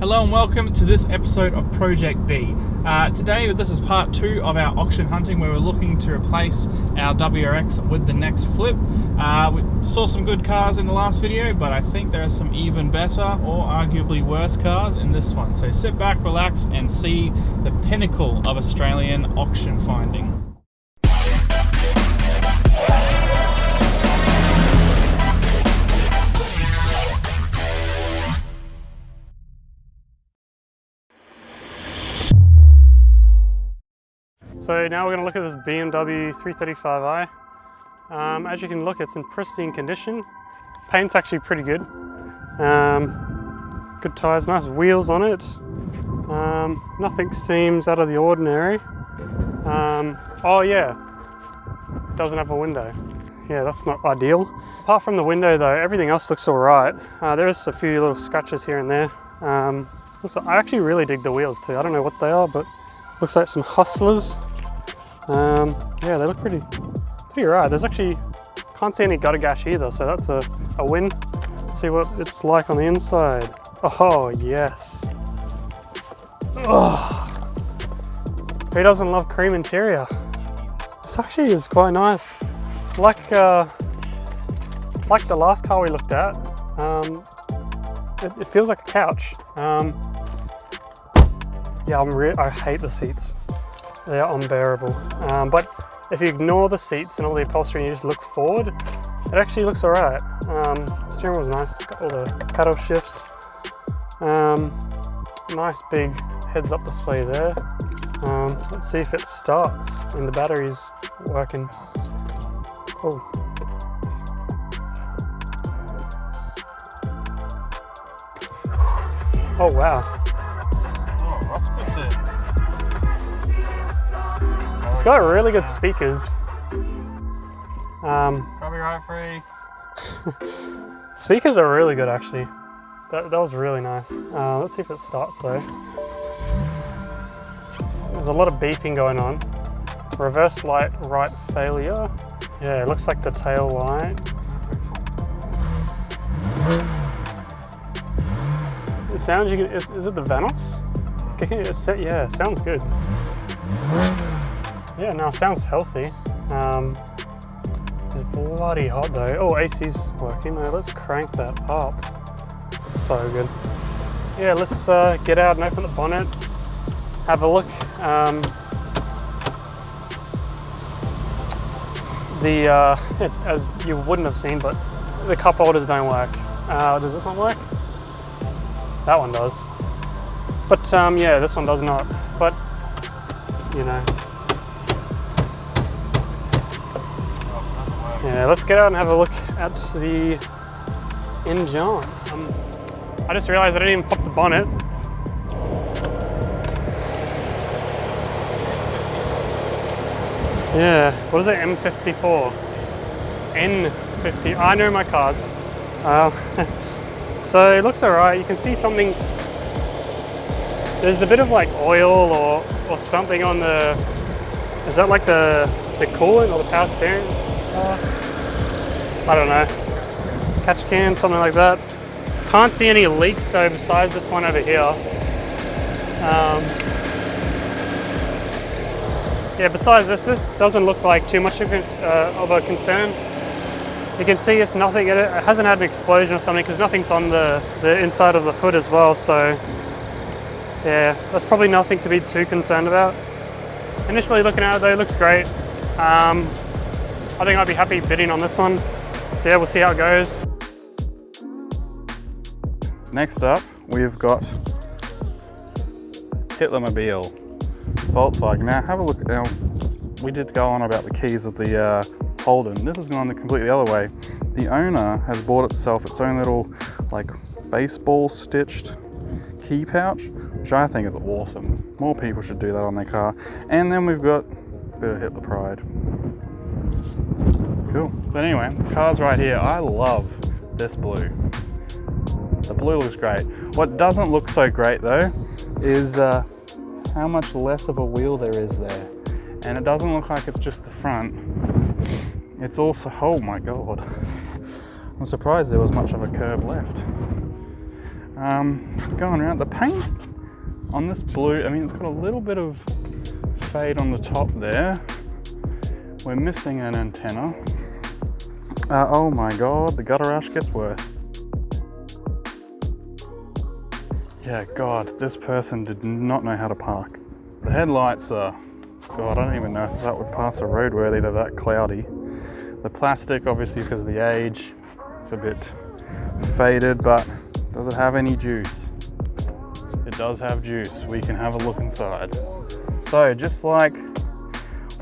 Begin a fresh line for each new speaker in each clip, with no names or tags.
Hello and welcome to this episode of Project B. Today, this is part 2 of our auction hunting where we're looking to replace our WRX with the next flip. We saw some good cars in the last video, but I think there are some even better or arguably worse cars in this one. So sit back, relax and see the pinnacle of Australian auction finding.
So now we're going to look at this BMW 335i. As you can look, it's in pristine condition. Paint's actually pretty good. Good tyres, nice wheels on it. Nothing seems out of the ordinary. Oh yeah, doesn't have a window. Yeah, that's not ideal. Apart from the window though, everything else looks alright. There's a few little scratches here and there. Looks like, I actually really dig the wheels too. I don't know what they are, but looks like some Hustlers. Yeah, they look pretty right. There's actually, can't see any gutter gash either, so that's a win. Let's see what it's like on the inside. Oh, yes. Oh. Who doesn't love cream interior? This actually is quite nice. Like the last car we looked at, it feels like a couch. Yeah, I hate the seats. They are unbearable. But if you ignore the seats and all the upholstery and you just look forward, it actually looks alright. Steering wheel's nice, it's got all the paddle shifts. Nice big heads-up display there. Let's see if it starts and the battery's working. Oh. Oh wow. It's got really good speakers.
Copyright free.
Speakers are really good actually. That was really nice. Let's see if it starts though. There's a lot of beeping going on. Reverse light right's failure. Yeah, it looks like the tail light. It sounds, is it the Vanos? Yeah, it sounds good. Yeah, no, it sounds healthy. It's bloody hot though. Oh, AC's working. Now let's crank that up. So good. Yeah, let's get out and open the bonnet. Have a look. As you wouldn't have seen, but the cup holders don't work. Does this one work? That one does. But yeah, this one does not. But you know. Yeah, let's get out and have a look at the engine. I just realized I didn't even pop the bonnet. Yeah, what is it? M54? N50. I know my cars. So it looks alright. You can see something. There's a bit of like oil or something on the. Is that like the coolant or the power steering? I don't know. Catch can, something like that. Can't see any leaks though besides this one over here. Yeah, besides this doesn't look like too much of a concern. You can see it's nothing, it hasn't had an explosion or something because nothing's on the inside of the hood as well, so yeah, that's probably nothing to be too concerned about. Initially looking at it though, it looks great. I think I'd be happy bidding on this one. So yeah, we'll see how it goes.
Next up, we've got Hitlermobile, Volkswagen. Now have a look. Now we did go on about the keys of the Holden. This has gone the completely other way. The owner has bought itself its own little like baseball stitched key pouch, which I think is awesome. More people should do that on their car. And then we've got a bit of Hitler pride. Cool. But anyway, car's right here. I love this blue. The blue looks great. What doesn't look so great though is how much less of a wheel there is there. And it doesn't look like it's just the front. It's also, oh my God. I'm surprised there was much of a curb left. Going around, the paint's on this blue, I mean, it's got a little bit of fade on the top there. We're missing an antenna. Oh my God, the gutter ash gets worse. Yeah, God, this person did not know how to park. The headlights are, God, I don't even know if that would pass a roadworthy, they're that cloudy. The plastic, obviously because of the age, it's a bit faded, but does it have any juice? It does have juice. We can have a look inside. So just like,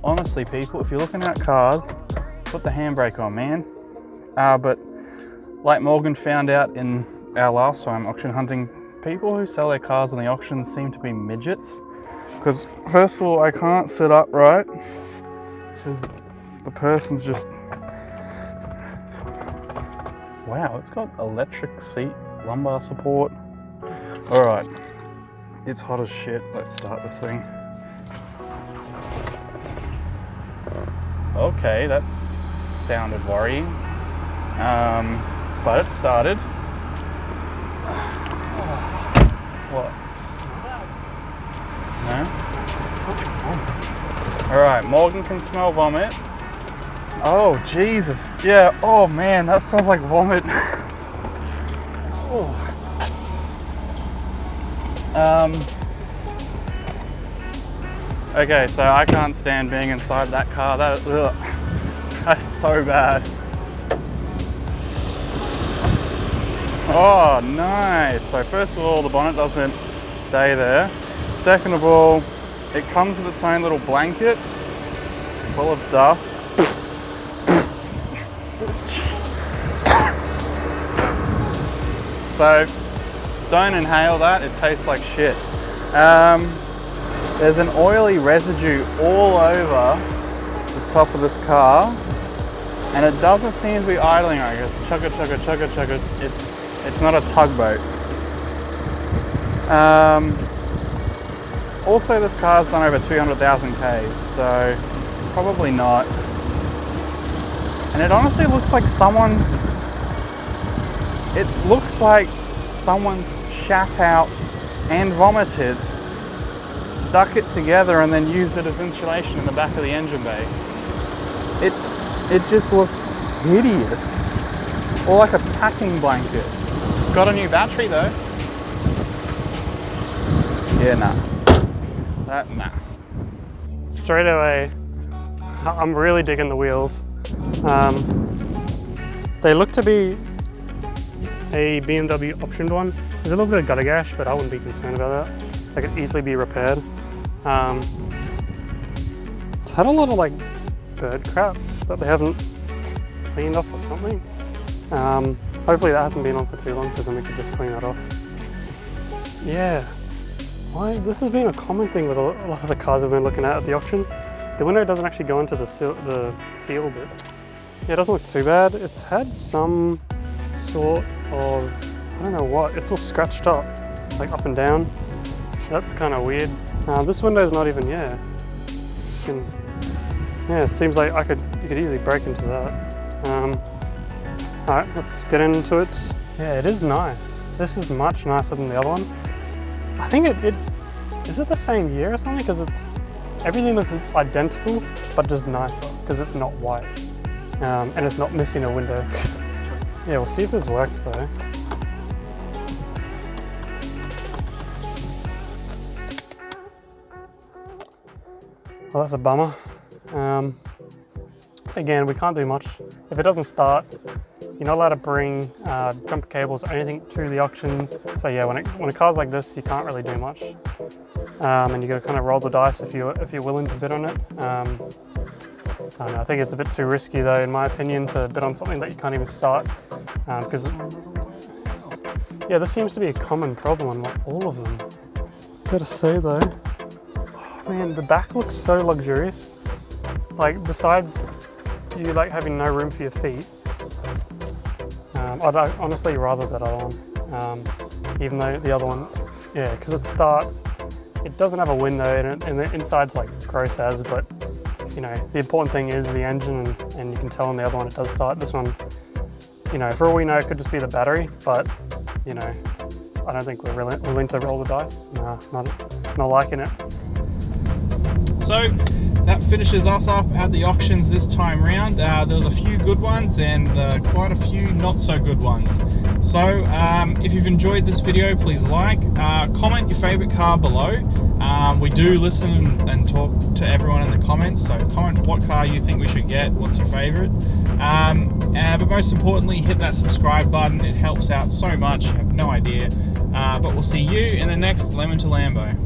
honestly people, if you're looking at cars, put the handbrake on, man. But like Morgan found out in our last time auction hunting, people who sell their cars on the auction seem to be midgets. Because first of all, I can't sit upright because the person's just, wow, it's got electric seat, lumbar support. All right, it's hot as shit. Let's start this thing. Okay, that sounded worrying, but it started. What? No? All right, Morgan can smell vomit. Oh, Jesus. Yeah, oh man, that smells like vomit. Oh. Okay, so I can't stand being inside that car. That's so bad. Oh, nice. So first of all, the bonnet doesn't stay there. Second of all, it comes with its own little blanket full of dust. So don't inhale that, it tastes like shit. There's an oily residue all over the top of this car, and it doesn't seem to be idling right. It's chugga chugga chugga chugga. It's not a tugboat. Also, this car's done over 200,000 Ks, so probably not. And it honestly looks like someone's shat out and vomited, stuck it together and then used it as insulation in the back of the engine bay. It just looks hideous. Or like a packing blanket. Got a new battery though. Yeah, nah.
Straight away, I'm really digging the wheels. They look to be a BMW optioned one. There's a little bit of gutter gash, but I wouldn't be concerned about that. They could easily be repaired. It's had a lot of like bird crap that they haven't cleaned off or something. Hopefully that hasn't been on for too long, because then we could just clean that off. Yeah, this has been a common thing with a lot of the cars we've been looking at the auction. The window doesn't actually go into the seal bit. Yeah, it doesn't look too bad. It's had some sort of, I don't know what, it's all scratched up, like up and down. That's kind of weird. This window's not even, yeah, it seems like you could easily break into that. Alright, let's get into it. Yeah, it is nice. This is much nicer than the other one. I think is it the same year or something? Because everything looks identical, but just nicer, because it's not white. And it's not missing a window. Yeah, we'll see if this works though. Well, that's a bummer. Again, we can't do much. If it doesn't start, you're not allowed to bring jumper cables or anything to the auction. So yeah, when a car's like this, you can't really do much. And you got to kind of roll the dice if you're willing to bid on it. I don't know, I think it's a bit too risky though, in my opinion, to bid on something that you can't even start. Because yeah, this seems to be a common problem on like all of them. Gotta say though, oh, man, the back looks so luxurious. Like besides you like having no room for your feet, I'd honestly rather that other one. Even though the other one, yeah, because it starts, it doesn't have a window and the inside's like gross as, but you know, the important thing is the engine, and you can tell on the other one it does start. This one, you know, for all we know, it could just be the battery, but you know, I don't think we're really willing to roll the dice. No, not liking it.
So that finishes us up at the auctions this time round. There was a few good ones and quite a few not so good ones. So if you've enjoyed this video, please like, comment your favorite car below. We do listen and talk to everyone in the comments, so comment what car you think we should get, what's your favorite. But most importantly, hit that subscribe button. It helps out so much, you have no idea. But we'll see you in the next Lemon to Lambo.